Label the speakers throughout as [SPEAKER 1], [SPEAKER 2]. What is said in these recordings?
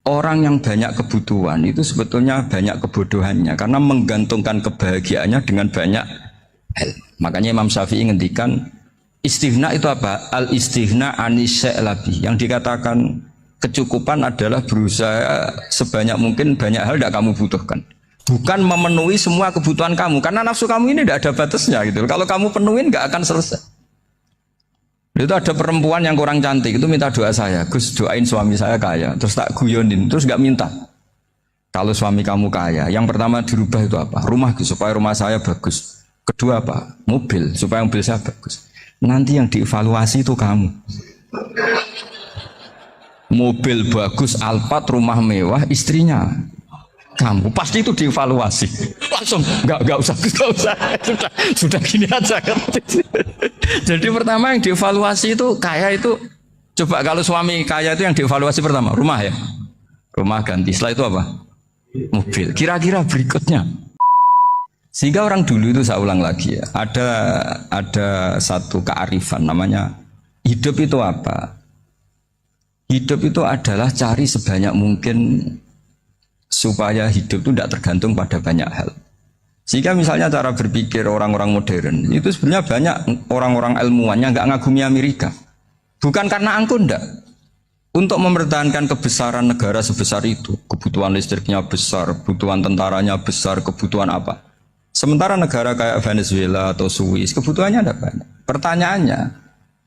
[SPEAKER 1] orang yang banyak kebutuhan itu sebetulnya banyak kebodohannya karena menggantungkan kebahagiaannya dengan banyak hal. Makanya Imam Syafi'i ngendikan istighna itu apa? Al istighna anisya'i. Yang dikatakan kecukupan adalah berusaha sebanyak mungkin banyak hal tidak kamu butuhkan. Bukan memenuhi semua kebutuhan kamu karena nafsu kamu ini tidak ada batasnya gitu. Kalau kamu penuhin nggak akan selesai. Itu ada perempuan yang kurang cantik itu minta doa saya, Gus doain suami saya kaya, terus tak guyonin, terus nggak minta. Kalau suami kamu kaya, yang pertama dirubah itu apa? Rumah Gus, supaya rumah saya bagus. Kedua apa? Mobil, supaya mobil saya bagus. Nanti yang dievaluasi itu kamu. Mobil bagus, Alphard, rumah mewah, istrinya kamu pasti itu dievaluasi langsung nggak usah sudah gini aja. Jadi pertama yang dievaluasi itu kaya itu coba kalau suami kaya itu yang dievaluasi pertama rumah ya, rumah ganti, setelah itu apa? Mobil. Kira-kira berikutnya sehingga orang dulu itu saya ulang lagi ya, ada satu kearifan namanya hidup itu apa? Hidup itu adalah cari sebanyak mungkin supaya hidup itu tidak tergantung pada banyak hal. Sehingga misalnya cara berpikir orang-orang modern itu sebenarnya banyak orang-orang ilmuwannya nggak ngagumi Amerika. Bukan karena angkuh ndak. Untuk mempertahankan kebesaran negara sebesar itu, kebutuhan listriknya besar, kebutuhan tentaranya besar, kebutuhan apa. Sementara negara kayak Venezuela atau Swiss kebutuhannya ada banyak. Pertanyaannya,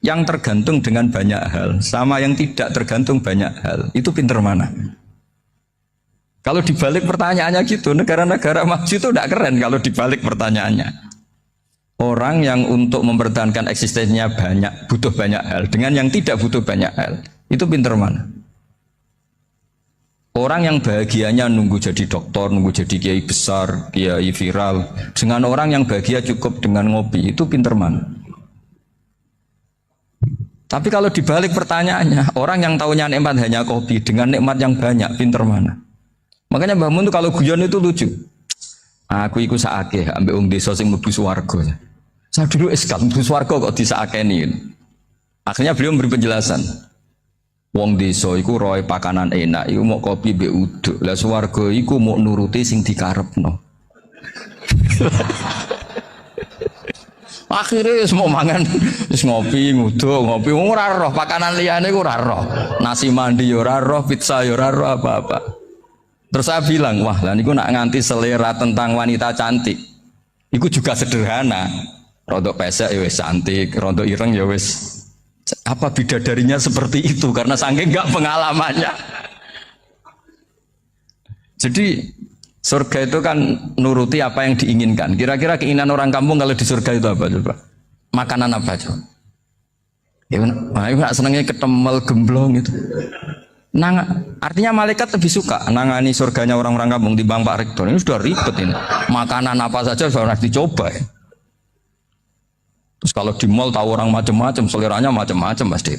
[SPEAKER 1] yang tergantung dengan banyak hal sama yang tidak tergantung banyak hal, itu pinter mana? Kalau dibalik pertanyaannya gitu, negara-negara maju itu tidak keren kalau dibalik pertanyaannya. Orang yang untuk mempertahankan eksistensinya banyak, butuh banyak hal, dengan yang tidak butuh banyak hal, itu pinter mana? Orang yang bahagianya nunggu jadi dokter, nunggu jadi kiai besar, kiai viral, dengan orang yang bahagia cukup dengan ngopi, itu pinter mana? Tapi kalau dibalik pertanyaannya, orang yang tahunya nikmat hanya kopi, dengan nikmat yang banyak, pinter mana? Makanya Mbah Mun itu kalau guyon itu lucu. Aku ikut saake ambek wong desa sing mlebu swarga. Saya dulu eskal mlebu swarga kok disakeni. Akhirnya beliau memberi penjelasan. Wong desa iku roe pakanan enak, iku mau kopi mbek uduk. Lah swarga iku mau nuruti sing dikarepno. Akhirnya semua mangan wis ngopi, nguduk, ngopi ora roh pakanan liyane ku ora roh. Nasi mandi yo ora roh, pizza yo ora roh apa-apa. Terus saya bilang, wah lah niku nak nganti selera tentang wanita cantik. Iku juga sederhana. Rodok pesek ya wis cantik, rodok ireng ya wis. Apa bidadarinya seperti itu karena saking enggak pengalamannya. Jadi surga itu kan nuruti apa yang diinginkan. Kira-kira keinginan orang kampung kalau di surga itu apa coba? Makanan apa coba? Ya, nah, senangnya ketemel gemblong itu. Artinya malaikat lebih suka nangani surganya orang-orang kampung di Bang Pak Rektor. Ini sudah ribet ini. Makanan apa saja sudah dicoba ya. Terus kalau di mall tahu orang macam-macam, seleranya macam-macam pasti.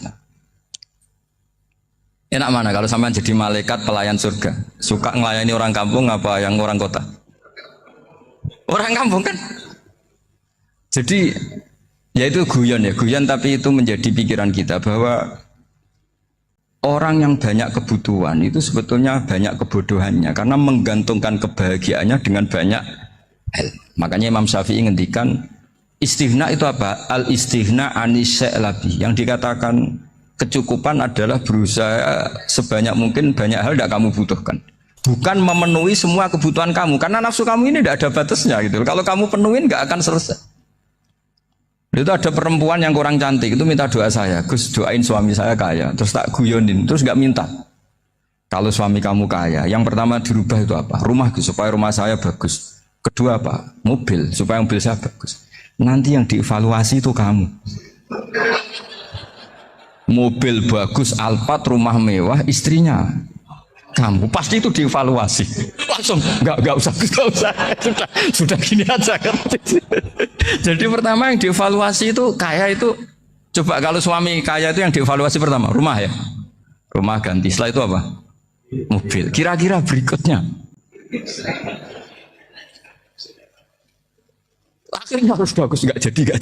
[SPEAKER 1] Enak mana kalau sampean jadi malaikat pelayan surga? Suka ngelayani orang kampung apa yang orang kota? Orang kampung kan. Jadi ya itu guyon ya, guyon tapi itu menjadi pikiran kita bahwa orang yang banyak kebutuhan itu sebetulnya banyak kebodohannya karena menggantungkan kebahagiaannya dengan banyak hal. Makanya Imam Syafi'i ngendikan istighna itu apa? Al istighna anisya'i. Yang dikatakan kecukupan adalah berusaha sebanyak mungkin banyak hal tidak kamu butuhkan. Bukan memenuhi semua kebutuhan kamu karena nafsu kamu ini tidak ada batasnya gitu. Kalau kamu penuhin nggak akan selesai. Itu ada perempuan yang kurang cantik itu minta doa saya, Gus doain suami saya kaya, terus tak guyonin, terus nggak minta. Kalau suami kamu kaya, yang pertama dirubah itu apa? Rumah Gus, supaya rumah saya bagus. Kedua apa? Mobil, supaya mobil saya bagus. Nanti yang dievaluasi itu kamu. Mobil bagus, Alphard, rumah mewah, istrinya kamu pasti itu dievaluasi langsung nggak usah sudah gini aja. Jadi pertama yang dievaluasi itu kaya itu coba kalau suami kaya itu yang dievaluasi pertama rumah ya, rumah ganti, setelah itu apa? Mobil. Kira-kira berikutnya akhirnya harus bagus, nggak jadi.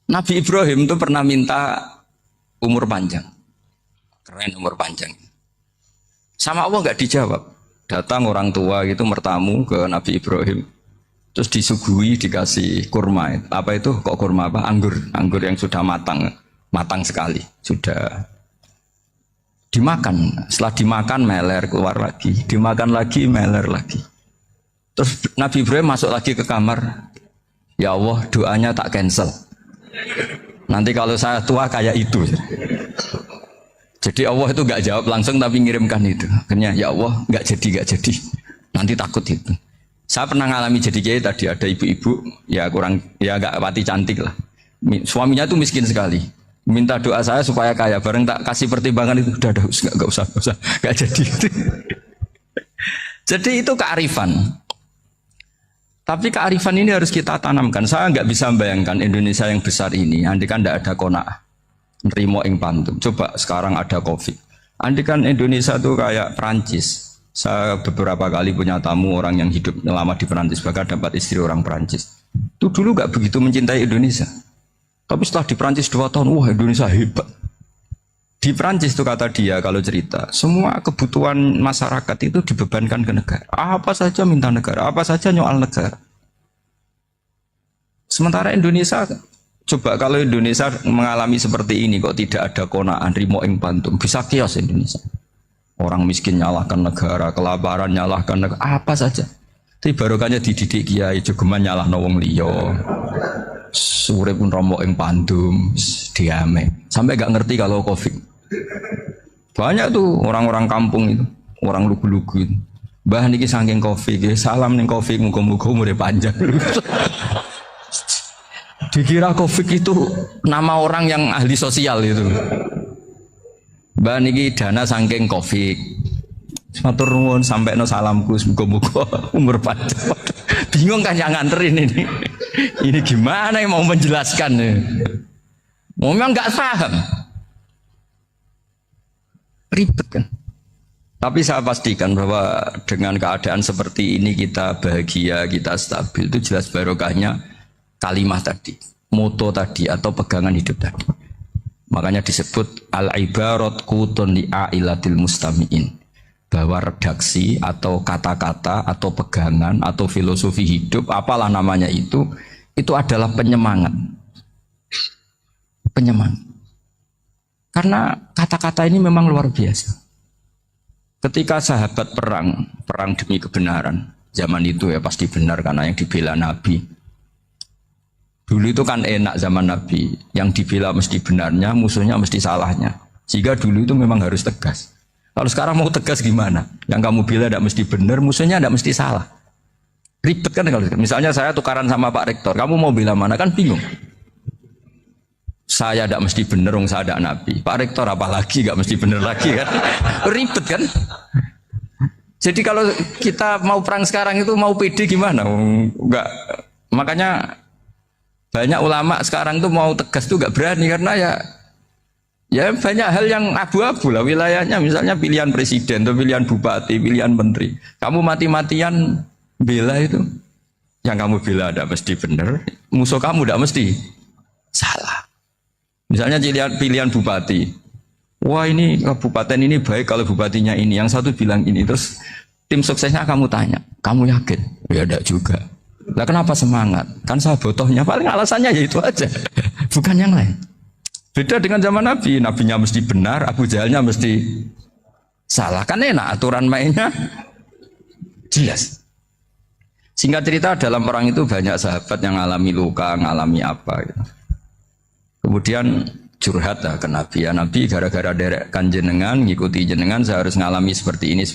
[SPEAKER 1] Nabi Ibrahim itu pernah minta umur panjang. keren umur panjang. Sama Allah nggak dijawab. Datang orang tua gitu mertamu ke Nabi Ibrahim, terus disuguhi dikasih kurma. Apa itu? Kok kurma apa? Anggur yang sudah matang sekali, sudah dimakan. Setelah dimakan meler keluar lagi, dimakan lagi meler lagi. Terus Nabi Ibrahim masuk lagi ke kamar. Ya Allah, doanya tak cancel. Nanti kalau saya tua kayak itu. Jadi Allah itu nggak jawab langsung tapi ngirimkan itu. Akhirnya ya Allah nggak jadi. Nanti takut itu. Saya pernah ngalami jadi kiai tadi, ada ibu-ibu ya kurang ya nggak pati cantik lah. Suaminya tuh miskin sekali. Minta doa saya supaya kaya. Bareng tak kasih pertimbangan itu udah nggak usah nggak jadi. Jadi itu kearifan. Tapi kearifan ini harus kita tanamkan. Saya nggak bisa membayangkan Indonesia yang besar ini, andai kan tidak ada qanaah, nerimo ing pantum. Coba sekarang ada Covid. Andai kan Indonesia tuh kayak Perancis. Saya beberapa kali punya tamu orang yang hidup lama di Perancis, bahkan dapat istri orang Perancis. Itu dulu nggak begitu mencintai Indonesia. Tapi setelah di Perancis 2 tahun, wah Indonesia hebat. Di Perancis itu kata dia kalau cerita, semua kebutuhan masyarakat itu dibebankan ke negara. Apa saja minta negara, apa saja nyoal negara. Sementara Indonesia, coba kalau Indonesia mengalami seperti ini kok tidak ada qanaah rimo ing pantum, bisa kios Indonesia. Orang miskin nyalahkan negara, kelaparan nyalahkan negara, apa saja. Tapi barokahnya dididik kiai jogeman nyalahno wong liya. Sore pun romo ing pandum diame. Sampai gak ngerti kalau Covid. Banyak tuh orang-orang kampung itu, orang lugu-lugu itu. Mbah niki saking Covid, salam ning Covid muga-muga umure panjang. Dikira Covid itu nama orang yang ahli sosial itu. Mbah niki dana saking Covid. Matur nuwun sampeno salamku muga-muga umur panjang. Bingung kan yang nganterin ini. Ini gimana yang mau menjelaskan? Memang nggak paham. Ribet kan. Tapi saya pastikan bahwa dengan keadaan seperti ini kita bahagia, kita stabil, itu jelas barokahnya kalimat tadi, moto tadi atau pegangan hidup tadi. Makanya disebut al-ibarat qutun li'ailatil mustami'in, bahwa redaksi atau kata-kata atau pegangan atau filosofi hidup apalah namanya itu adalah penyemangat. Karena kata-kata ini memang luar biasa. Ketika sahabat perang demi kebenaran, zaman itu ya pasti benar karena yang dibela Nabi. Dulu itu kan enak zaman Nabi, yang dibela mesti benarnya, musuhnya mesti salahnya. Sehingga dulu itu memang harus tegas. Kalau sekarang mau tegas gimana? Yang kamu bela tidak mesti benar, musuhnya tidak mesti salah. Ribet kan kalau misalnya saya tukaran sama Pak Rektor, kamu mau bela mana kan bingung. Saya tidak mesti benar, saya tidak Nabi. Pak Rektor apalagi nggak mesti benar lagi kan? Ribet kan? Jadi kalau kita mau perang sekarang itu mau pede gimana? Enggak. Makanya banyak ulama sekarang tuh mau tegas tuh nggak berani karena ya banyak hal yang abu-abu lah wilayahnya. Misalnya pilihan presiden atau pilihan bupati, pilihan menteri. Kamu mati-matian bela itu, yang kamu bela tidak mesti benar, musuh kamu tidak mesti salah. Misalnya pilihan bupati, wah ini kabupaten ini baik kalau bupatinya ini, yang satu bilang ini, terus tim suksesnya kamu tanya, kamu yakin? Ya tidak juga. Lah kenapa semangat? Kan saya botohnya, paling alasannya ya itu aja, bukan yang lain. Beda dengan zaman Nabi, nabinya mesti benar, Abu Jahalnya mesti salah. Kan enak aturan mainnya jelas. Singkat cerita dalam perang itu banyak sahabat yang ngalami luka, ngalami apa gitu. Kemudian curhat lah ke Nabi, ya Nabi gara-gara derekkan jenengan, ngikuti jenengan saya harus ngalami seperti ini.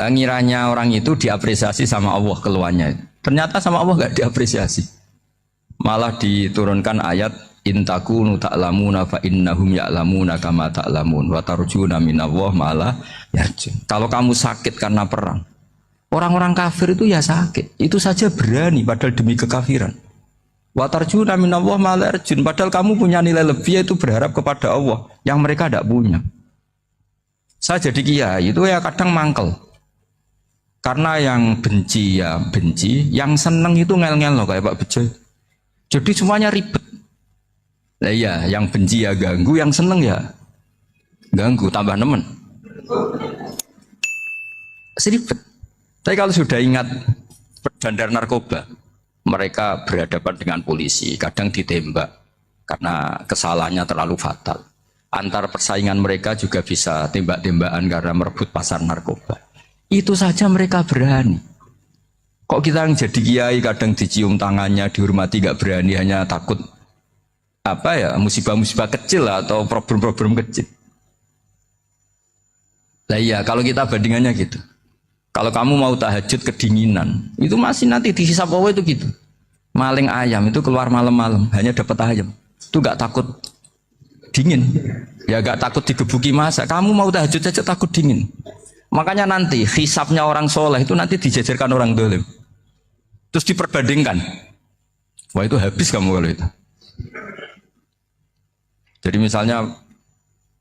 [SPEAKER 1] Ngiranya orang itu diapresiasi sama Allah keluarnya. Ternyata sama Allah gak diapresiasi. Malah diturunkan ayat intakunu ta'lamuna fa innahum ya'lamuna kama ta'lamun wa tarjuna minallah malah yarjun. Kalau kamu sakit karena perang, orang-orang kafir itu ya sakit, itu saja berani padahal demi kekafiran. Wa tarjuna minallah malah yarjun, padahal kamu punya nilai lebih yaitu berharap kepada Allah yang mereka tidak punya. Saya jadi kiai itu ya kadang mangkel. Karena yang benci ya benci, yang seneng itu ngel-ngel loh kayak Pak Bejo. Jadi semuanya ribet. Nah iya, yang benci ya ganggu, yang seneng ya ganggu, tambah nemen. Seribet. Tapi kalau sudah ingat bandar narkoba, mereka berhadapan dengan polisi, kadang ditembak karena kesalahannya terlalu fatal. Antar persaingan mereka juga bisa tembak-tembakan karena merebut pasar narkoba. Itu saja mereka berani. Kok kita yang jadi kiai kadang dicium tangannya, dihormati, gak berani, hanya takut apa ya, musibah-musibah kecil atau problem-problem kecil. Lah iya, kalau kita bandingannya gitu. Kalau kamu mau tahajud kedinginan, itu masih nanti dihisap Allah itu gitu. Maling ayam itu keluar malam-malam, hanya dapat ayam. Itu gak takut dingin. Ya gak takut digebuki masa. Kamu mau tahajud saja takut dingin. Makanya nanti hisapnya orang soleh itu nanti dijajarkan orang dolim. Terus diperbandingkan. Wah itu habis kamu kalau itu. Jadi misalnya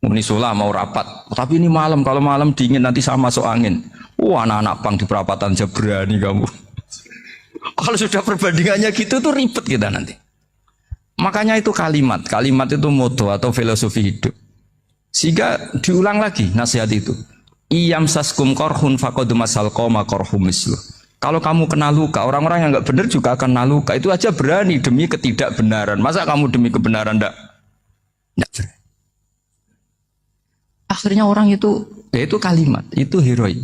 [SPEAKER 1] Munisula mau rapat, tapi ini malam, kalau malam dingin nanti sama masuk angin. Wah anak-anak pang di perapatan aja berani kamu. Kalau sudah perbandingannya gitu tuh ribet kita nanti. Makanya itu kalimat itu moto atau filosofi hidup. Sehingga diulang lagi nasihat itu. Iyam saskum korhun fakodu masal koma korhum mislu. Kalau kamu kena luka, orang-orang yang nggak benar juga akan kena luka. Itu aja berani demi ketidakbenaran. Masa kamu demi kebenaran enggak berani? Akhirnya orang itu, ya itu kalimat, itu heroik.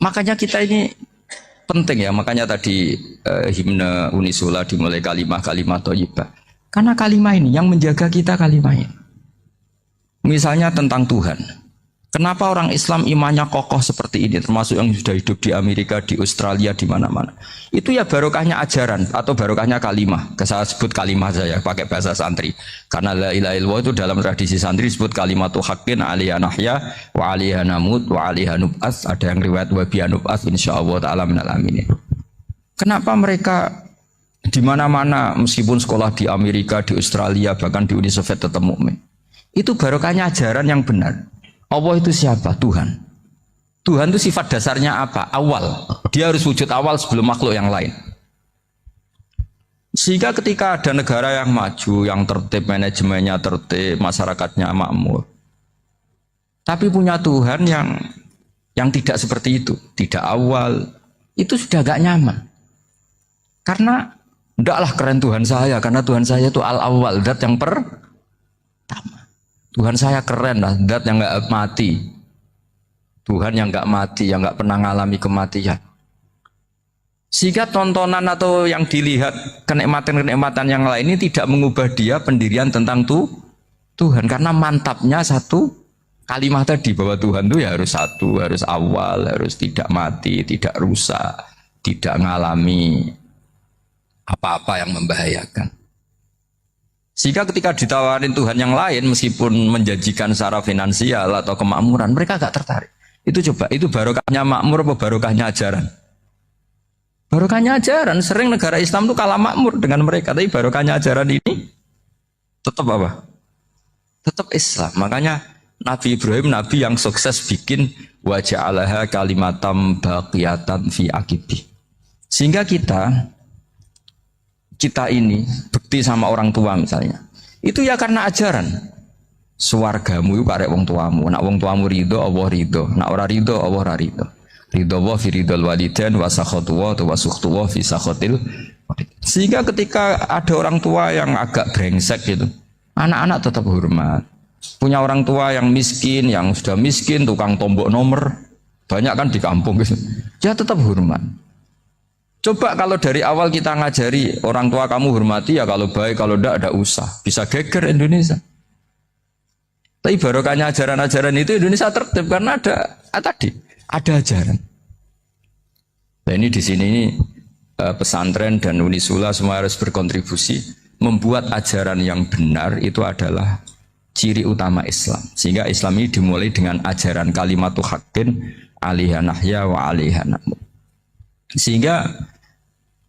[SPEAKER 1] Makanya kita ini penting ya, makanya tadi himne Unisula dimulai kalimat thayyibah. Karena kalimat ini yang menjaga kita kalimat ini. Misalnya tentang Tuhan. Kenapa orang Islam imannya kokoh seperti ini, termasuk yang sudah hidup di Amerika, di Australia, di mana-mana. Itu ya barokahnya ajaran atau barokahnya kalimah. Saya sebut kalimah saya pakai bahasa santri. Karena la ilaha illallah itu dalam tradisi santri disebut kalimatu haqqin alaiha nahya wa alaiha namut wa alaiha nub'ats. Ada yang riwayat wa biha nub'ats insyaallah taala minal aminin. Kenapa mereka di mana-mana meskipun sekolah di Amerika, di Australia, bahkan di Uni Soviet tetap mukmin? Itu barokahnya ajaran yang benar. Allah itu siapa? Tuhan. Tuhan itu sifat dasarnya apa? Awal. Dia harus wujud awal sebelum makhluk yang lain. Sehingga ketika ada negara yang maju, yang tertib, manajemennya tertib, masyarakatnya makmur, tapi punya Tuhan yang tidak seperti itu, tidak awal, itu sudah gak nyaman. Karena ndaklah keren Tuhan saya, karena Tuhan saya itu al-awwal, zat yang pertama. Tuhan saya keren lah, zat yang nggak mati. Tuhan yang nggak mati, yang nggak pernah mengalami kematian. Sehingga tontonan atau yang dilihat kenikmatan-kenikmatan yang lain ini tidak mengubah dia pendirian tentang Tuhan. Karena mantapnya satu kalimat tadi bahwa Tuhan itu ya harus satu, harus awal, harus tidak mati, tidak rusak, tidak mengalami apa-apa yang membahayakan. Sehingga ketika ditawarin Tuhan yang lain, meskipun menjanjikan secara finansial atau kemakmuran, mereka gak tertarik. Itu coba, itu barokahnya makmur apa barokahnya ajaran? Barokahnya ajaran. Sering negara Islam itu kalah makmur dengan mereka, tapi barokahnya ajaran ini tetap apa? Tetap Islam. Makanya Nabi Ibrahim, Nabi yang sukses bikin wa ja'alaha kalimatam baqiyatan fi aqibi. Sehingga kita ini bekti sama orang tua misalnya, itu ya karena ajaran. Suwargamu itu karek wong tuamu. Nak wong tuamu ridho, Allah ridho. Nak ora ridho, Allah ora ridho. Ridho wa fi ridhol walidain wa sakhatu wa sukhtu wa fi sakhatil. Sehingga ketika ada orang tua yang agak brengsek gitu, anak-anak tetap hormat. Punya orang tua yang miskin, yang sudah miskin, tukang tombok nomor, banyak kan di kampung gitu. Ya tetap hormat. Coba kalau dari awal kita ngajari orang tua kamu hormati ya, kalau baik, kalau tidak usah. Bisa geger Indonesia. Tapi barokahnya ajaran-ajaran itu Indonesia tertib karena ada ajaran. Nah ini di sini pesantren dan Unisula semua harus berkontribusi membuat ajaran yang benar itu adalah ciri utama Islam. Sehingga Islam ini dimulai dengan ajaran kalimatu haqqin alaiha nahya wa alaiha namut. Sehingga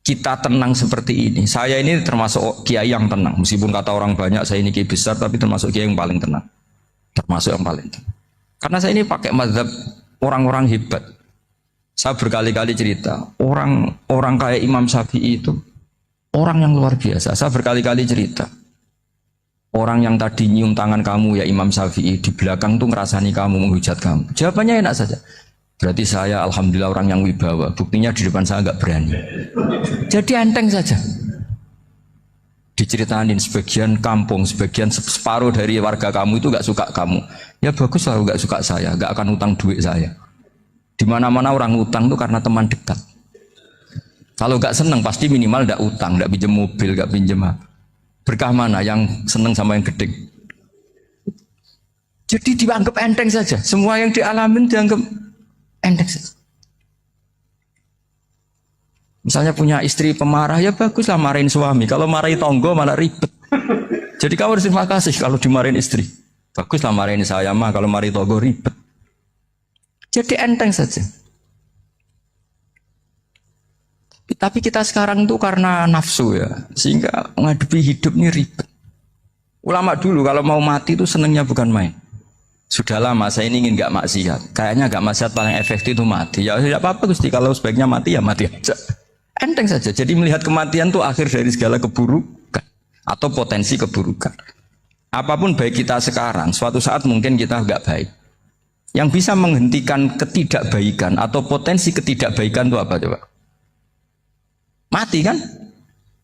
[SPEAKER 1] kita tenang seperti ini. Saya ini termasuk kiai yang tenang. Meskipun kata orang banyak saya ini kiai besar, tapi termasuk kiai yang paling tenang. Termasuk yang paling tenang. Karena saya ini pakai mazhab orang-orang hebat. Saya berkali-kali cerita, orang kayak Imam Syafi'i itu orang yang luar biasa. Saya berkali-kali cerita. Orang yang tadi nyium tangan kamu ya Imam Syafi'i di belakang tuh ngerasani kamu, menghujat kamu. Jawabannya enak saja. Berarti saya alhamdulillah orang yang wibawa. Buktinya di depan saya nggak berani. Jadi enteng saja. Diceritain sebagian kampung, sebagian separuh dari warga kamu itu nggak suka kamu. Ya bagus lah nggak suka saya, nggak akan utang duit saya. Di mana-mana orang utang tuh karena teman dekat. Kalau nggak seneng pasti minimal nggak utang, nggak pinjam mobil, nggak pinjam apa. Berkah mana yang seneng sama yang gede? Jadi dianggap enteng saja. Semua yang dialamin dianggap enteng saja. Misalnya punya istri pemarah, ya baguslah marahin suami. Kalau marahin tonggo malah ribet. Jadi kamu harus terima kasih kalau dimarahin istri. Baguslah marahin saya mah, kalau marahin tonggo ribet. Jadi enteng saja. Tapi kita sekarang tuh karena nafsu ya, sehingga menghadapi hidup ini ribet. Ulama dulu kalau mau mati itu senengnya bukan main. Sudah lama saya ini ingin gak maksiat. Kayaknya gak maksiat paling efektif itu mati. Ya tidak apa-apa Gusti, kalau sebaiknya mati ya mati aja. Enteng saja. Jadi melihat kematian itu akhir dari segala keburukan atau potensi keburukan. Apapun baik kita sekarang, suatu saat mungkin kita gak baik. Yang bisa menghentikan ketidakbaikan atau potensi ketidakbaikan itu apa coba? Mati kan?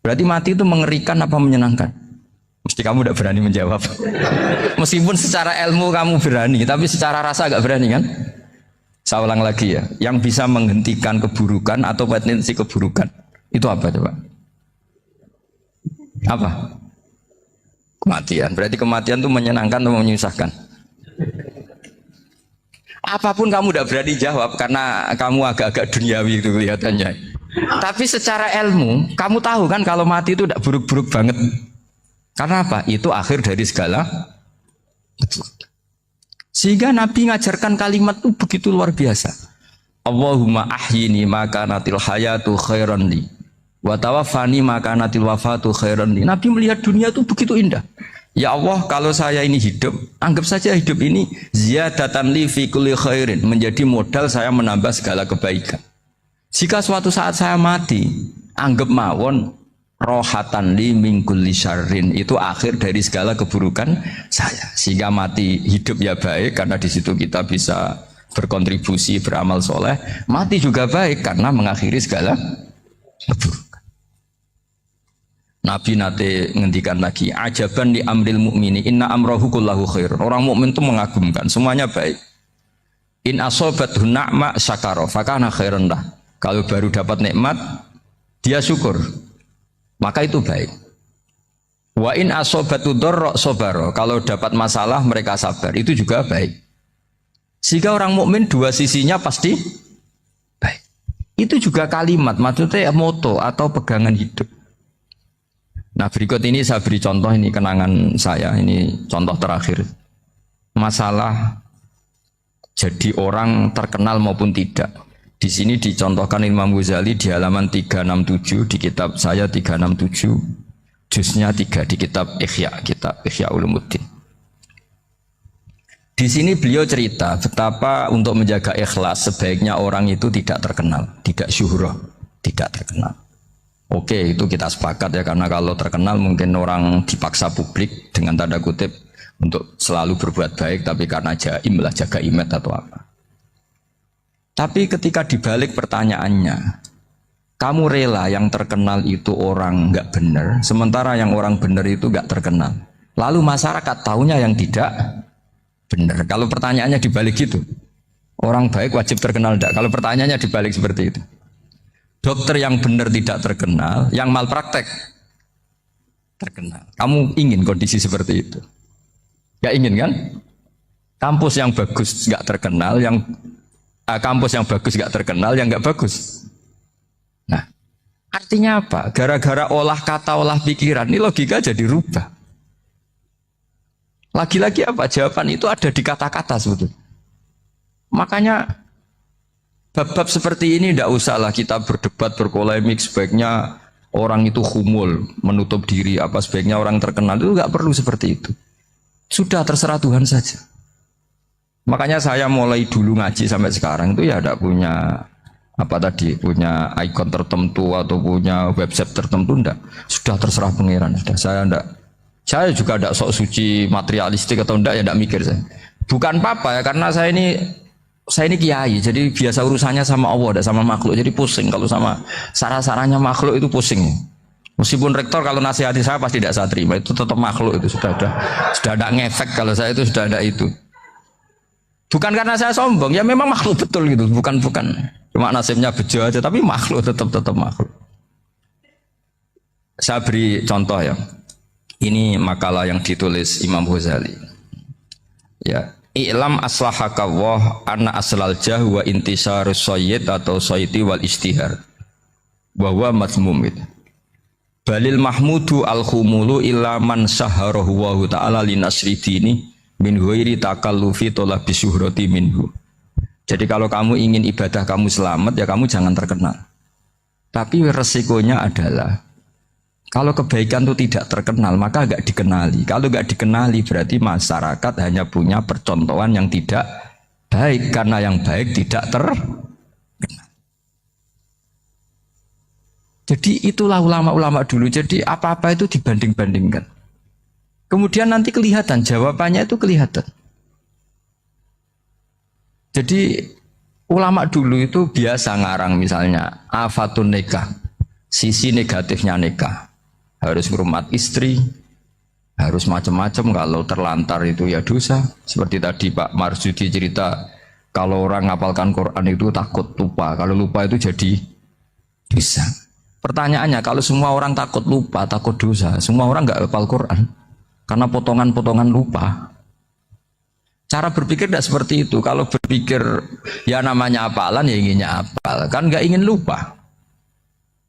[SPEAKER 1] Berarti mati itu mengerikan apa menyenangkan? Mesti kamu tidak berani menjawab. Meskipun secara ilmu kamu berani, tapi secara rasa agak berani kan? Saya ulang lagi ya. Yang bisa menghentikan keburukan atau potensi keburukan itu apa coba? Apa? Kematian. Berarti kematian itu menyenangkan atau menyusahkan? Apapun kamu tidak berani jawab karena kamu agak-agak duniawi itu kelihatannya. Tapi secara ilmu, kamu tahu kan kalau mati itu tidak buruk-buruk banget. Karena apa? Itu akhir dari segala. Sehingga Nabi ngajarkan kalimat itu begitu luar biasa. Allahumma ahyini maka natil hayatu khairan li wa tawaffani maka natil wafatu khairan li. Nabi melihat dunia itu begitu indah. Ya Allah, kalau saya ini hidup, anggap saja hidup ini ziyadatan li fi kulli khairin, menjadi modal saya menambah segala kebaikan. Jika suatu saat saya mati, anggap mawon rohatan li min kulli syarrin, itu akhir dari segala keburukan saya. Sehingga mati hidup ya baik karena di situ kita bisa berkontribusi beramal soleh. Mati juga baik karena mengakhiri segala keburukan. Nabi nate ngendikan lagi, ajaban li amril mu'mini inna amrahu kullahu khair. Orang mukmin itu mengagumkan, semuanya baik. In asobathu na'ma syakara fakana khairan lah. Kalau baru dapat nikmat, dia syukur, maka itu baik. Wa in asobatu dharra sabara. Kalau dapat masalah mereka sabar, itu juga baik. Sehingga orang mukmin dua sisinya pasti baik. Itu juga kalimat, maksudnya moto atau pegangan hidup. Nah berikut ini saya beri contoh, ini kenangan saya, ini contoh terakhir. Masalah jadi orang terkenal maupun tidak. Di sini dicontohkan Imam Ghazali di halaman 367 di kitab saya 367, juznya 3 di kitab Ihya Ulumuddin. Di sini beliau cerita betapa untuk menjaga ikhlas sebaiknya orang itu tidak terkenal, tidak syuhrah, tidak terkenal. Oke, itu kita sepakat ya, karena kalau terkenal mungkin orang dipaksa publik dengan tanda kutip untuk selalu berbuat baik, tapi karena jaim lah, jaga image atau apa. Tapi ketika dibalik pertanyaannya, kamu rela yang terkenal itu orang nggak benar, sementara yang orang benar itu nggak terkenal. Lalu masyarakat tahunya yang tidak benar. Kalau pertanyaannya dibalik gitu, orang baik wajib terkenal enggak? Kalau pertanyaannya dibalik seperti itu, dokter yang benar tidak terkenal, yang malpraktek terkenal. Kamu ingin kondisi seperti itu? Gak ingin kan? Kampus yang bagus nggak terkenal, yang kampus yang bagus nggak terkenal, yang nggak bagus. Nah, artinya apa? Gara-gara olah kata, olah pikiran, ini logika jadi rubah. Lagi-lagi apa? Jawaban itu ada di kata-kata sebetulnya. Makanya bab-bab seperti ini tidak usahlah kita berdebat, berpolemik. Sebaiknya orang itu humul, menutup diri. Apa sebaiknya orang terkenal, itu nggak perlu seperti itu. Sudah terserah Tuhan saja. Makanya saya mulai dulu ngaji sampai sekarang itu ya tidak punya apa tadi, punya ikon tertentu atau punya website tertentu, enggak. Sudah terserah pangeran. Sudah, saya enggak Saya juga tidak sok suci materialistik atau enggak ya tidak mikir saya. Bukan apa-apa ya karena saya ini kiai, jadi biasa urusannya sama Allah, tidak sama makhluk. Jadi pusing kalau sama sarah-sarahnya makhluk itu pusing. Meskipun rektor kalau nasihati saya pasti tidak saya terima, itu tetap makhluk itu sudah ada ngefek kalau saya itu sudah ada itu. Bukan karena saya sombong, ya memang makhluk betul gitu, bukan. Cuma nasibnya bejo aja, tapi makhluk tetap makhluk. Saya beri contoh ya. Ini makalah yang ditulis Imam Ghazali. Ya, i'lam aslahakallah anna aslal jah wa intisarus sayyid atau sayyidi wal istihar. Wa huwa mazmum itu. Balil mahmudu al-khumulu illa man saharahu wa ta'ala linasri dini min ghairi takallufi talabi syuhrati minhu. Jadi kalau kamu ingin ibadah kamu selamat ya kamu jangan terkenal. Tapi resikonya adalah kalau kebaikan itu tidak terkenal maka enggak dikenali. Kalau enggak dikenali berarti masyarakat hanya punya percontohan yang tidak baik karena yang baik tidak terkenal. Jadi itulah ulama-ulama dulu. Jadi apa-apa itu dibanding-bandingkan. Kemudian nanti kelihatan jawabannya itu kelihatan. Jadi ulama dulu itu biasa ngarang misalnya afatun nikah, sisi negatifnya nikah. Harus hormat istri, harus macam-macam, kalau terlantar itu ya dosa. Seperti tadi Pak Marsudi cerita, kalau orang ngapalkan Quran itu takut lupa, kalau lupa itu jadi dosa. Pertanyaannya, kalau semua orang takut lupa, takut dosa, semua orang nggak hafal Quran karena potongan-potongan lupa. Cara berpikir tidak seperti itu. Kalau berpikir ya namanya hafalan ya inginnya hafal, kan nggak ingin lupa.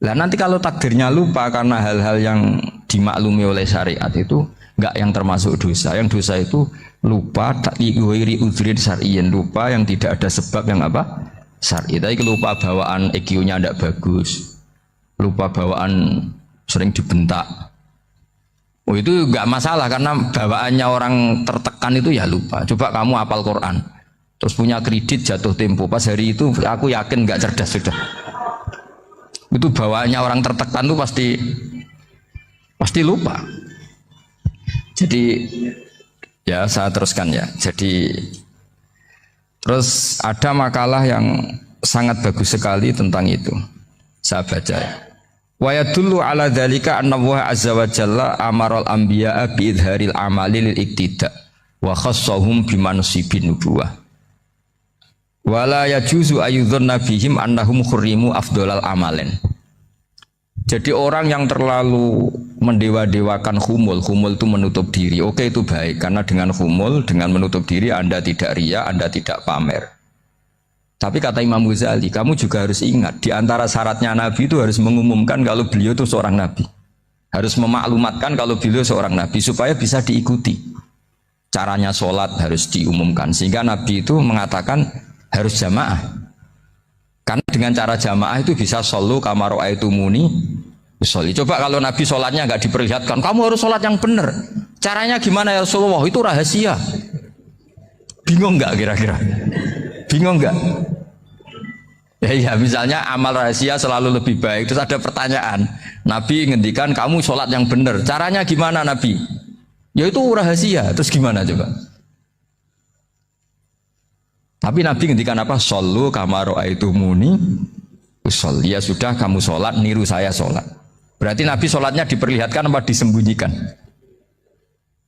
[SPEAKER 1] Lah nanti kalau takdirnya lupa karena hal-hal yang dimaklumi oleh syariat itu nggak yang termasuk dosa. Yang dosa itu lupa ta'wiri udhrin syar'iyyin, lupa yang tidak ada sebab yang apa? Syar'i. Tapi lupa bawaan EQ-nya tidak bagus. Lupa bawaan sering dibentak. Oh itu nggak masalah karena bawaannya orang tertekan itu ya lupa. Coba kamu hafal Quran, terus punya kredit jatuh tempo. Pas hari itu aku yakin nggak cerdas sudah. Itu bawaannya orang tertekan itu pasti lupa. Jadi ya saya teruskan ya. Jadi terus ada makalah yang sangat bagus sekali tentang itu. Saya baca ya. Wa yadullu ala dzalika anna Allah azza wa jalla amaral anbiya'a bi idharil amali lil iktida wa khassahum bi mansibin nubuwah. Wa la yajuzu ayyudhanna bihim annahum khurrimu afdhalal amalen. Jadi orang yang terlalu mendewa-dewakan khumul itu menutup diri. Oke itu baik karena dengan khumul, dengan menutup diri Anda tidak riya, Anda tidak pamer. Tapi kata Imam Ghazali, kamu juga harus ingat di antara syaratnya Nabi itu harus mengumumkan kalau beliau itu seorang Nabi. Harus memaklumatkan kalau beliau seorang Nabi supaya bisa diikuti. Caranya sholat harus diumumkan sehingga Nabi itu mengatakan harus jamaah. Karena dengan cara jamaah itu bisa shollu kama ra'aitumuni usolli. Coba kalau Nabi sholatnya nggak diperlihatkan, kamu harus sholat yang benar. Caranya gimana ya Rasulullah? Itu rahasia. Bingung nggak kira-kira? Bingung nggak? Ya misalnya amal rahasia selalu lebih baik. Terus ada pertanyaan, Nabi ngendikan kamu sholat yang benar. Caranya gimana Nabi? Ya itu rahasia. Terus gimana coba? Tapi Nabi ngendikan apa? Shollu kama ra'aitumuni usolli. Ya sudah kamu sholat, niru saya sholat. Berarti Nabi sholatnya diperlihatkan apa disembunyikan?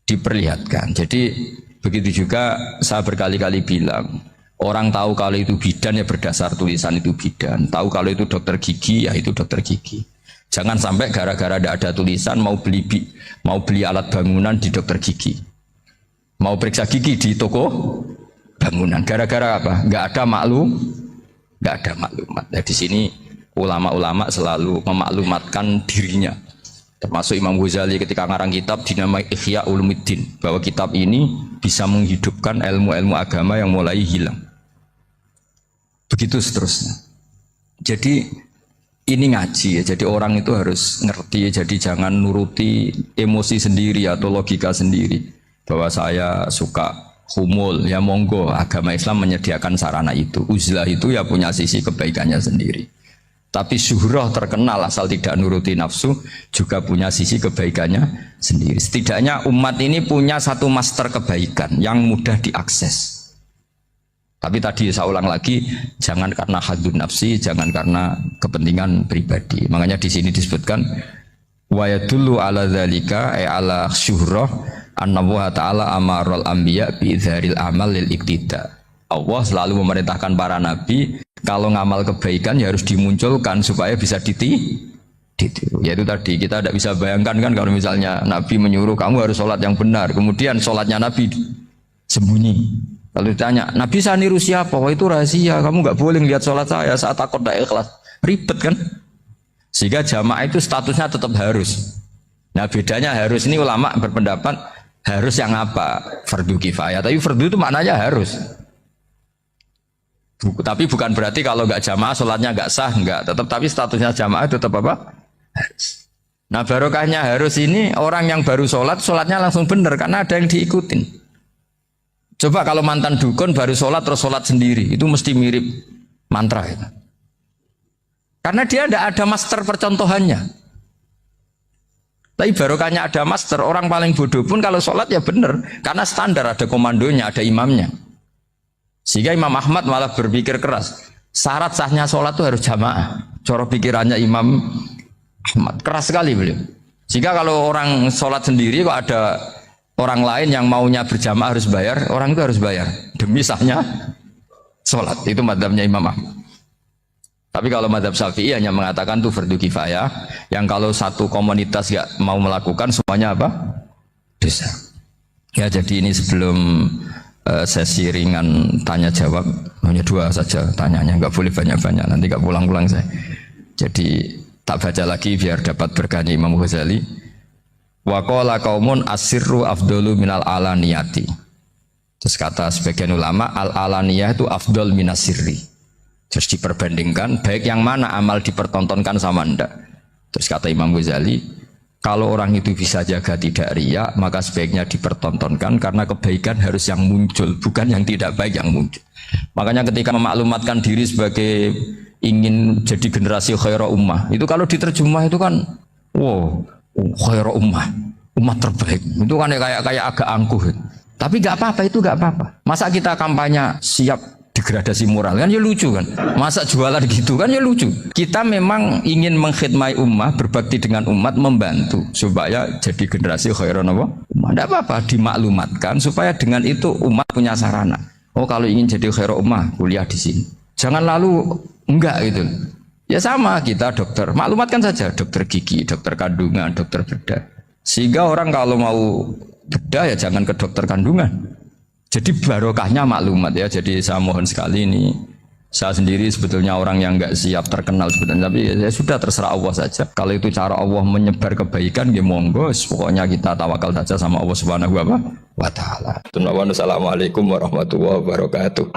[SPEAKER 1] Diperlihatkan. Jadi begitu juga saya berkali-kali bilang, orang tahu kalau itu bidan ya berdasar tulisan itu bidan. Tahu kalau itu dokter gigi ya itu dokter gigi. Jangan sampai gara-gara tidak ada tulisan mau beli alat bangunan di dokter gigi, mau periksa gigi di toko bangunan. Gara-gara apa? Nggak ada maklumat. Nah, di sini ulama-ulama selalu memaklumatkan dirinya. Termasuk Imam Ghazali ketika ngarang kitab dinamai Ihya Ulumuddin, bahwa kitab ini bisa menghidupkan ilmu-ilmu agama yang mulai hilang. Begitu seterusnya. Jadi ini ngaji ya. Jadi orang itu harus ngerti. Jadi jangan nuruti emosi sendiri atau logika sendiri. Bahwa saya suka humul, ya monggo. Agama Islam menyediakan sarana itu. Uzlah itu ya punya sisi kebaikannya sendiri. Tapi syuhrah terkenal asal tidak nuruti nafsu juga punya sisi kebaikannya sendiri. Setidaknya umat ini punya satu master kebaikan yang mudah diakses. Tapi tadi saya ulang lagi, jangan karena hadun nafsi, jangan karena kepentingan pribadi. Makanya di sini disebutkan wa yadullu ala dzalika ay ala syuhrah anna wa ta'ala amarul anbiya bi dzaril amal lil iktida. Allah selalu memerintahkan para nabi kalau ngamal kebaikan ya harus dimunculkan supaya bisa ditiru. Yaitu tadi kita tidak bisa bayangkan kan kalau misalnya nabi menyuruh kamu harus sholat yang benar, kemudian sholatnya nabi sembunyi. Lalu ditanya, Nabi saya niru siapa? Wah itu rahasia, kamu nggak boleh lihat sholat saya saat takut tidak ikhlas. Ribet kan? Sehingga jamaah itu statusnya tetap harus. Nah bedanya harus ini ulama berpendapat harus yang apa? Fardu kifayah. Tapi fardu itu maknanya harus. Tapi bukan berarti kalau nggak jamaah sholatnya nggak sah, nggak. Tetap tapi statusnya jamaah tetap apa? Harus. Nah barokahnya harus ini orang yang baru sholat, sholatnya langsung benar karena ada yang diikutin. Coba kalau mantan dukun baru sholat terus sholat sendiri, itu mesti mirip mantra itu. Karena dia tidak ada master percontohannya. Tapi barokahnya ada master, orang paling bodoh pun kalau sholat ya benar, karena standar ada komandonya, ada imamnya. Sehingga Imam Ahmad malah berpikir keras, syarat sahnya sholat itu harus jamaah. Cara pikirannya Imam Ahmad keras sekali beliau. Sehingga kalau orang sholat sendiri kok ada orang lain yang maunya berjamaah harus bayar, orang itu harus bayar demi sahnya sholat. Itu madzhabnya Imam Ahmad. Tapi kalau madzhab Syafi'i hanya mengatakan itu fardu kifayah, yang kalau satu komunitas gak mau melakukan semuanya apa? Dosa. Ya jadi ini sebelum sesi ringan tanya jawab, hanya 2 saja tanyanya, nggak boleh banyak-banyak, nanti nggak pulang-pulang saya. Jadi tak baca lagi biar dapat berkahnya Imam Ghazali. Wa qala qaumun asirru afdalu minal alaniyati. Terus kata sebagian ulama al alaniyah itu afdal minas sirri. Terus diperbandingkan baik yang mana amal dipertontonkan sama ndak. Terus kata Imam Ghazali, kalau orang itu bisa jaga tidak riya, maka sebaiknya dipertontonkan karena kebaikan harus yang muncul, bukan yang tidak baik yang muncul. Makanya ketika memaklumatkan diri sebagai ingin jadi generasi khairah ummah, itu kalau diterjemah itu kan wow, khairah umat terbaik. Itu kan kayak agak angkuh. Tapi nggak apa-apa, itu nggak apa-apa. Masa kita kampanye siap degradasi moral kan ya lucu kan. Masa jualan gitu kan ya lucu. Kita memang ingin mengkhidmati ummah, berbakti dengan umat, membantu supaya jadi generasi khairah ummah. Tidak apa-apa, dimaklumatkan supaya dengan itu umat punya sarana. Oh kalau ingin jadi khairah ummah, kuliah di sini. Jangan lalu enggak gitu. Ya sama kita dokter, maklumatkan saja dokter gigi, dokter kandungan, dokter bedah. Sehingga orang kalau mau bedah ya jangan ke dokter kandungan. Jadi barokahnya maklumat ya. Jadi saya mohon sekali ini, saya sendiri sebetulnya orang yang nggak siap terkenal sebetulnya, tapi ya sudah terserah Allah saja. Kalau itu cara Allah menyebar kebaikan, ya monggo. Pokoknya kita tawakal saja sama Allah Subhanahu wa Ta'ala. Assalamualaikum warahmatullahi wabarakatuh.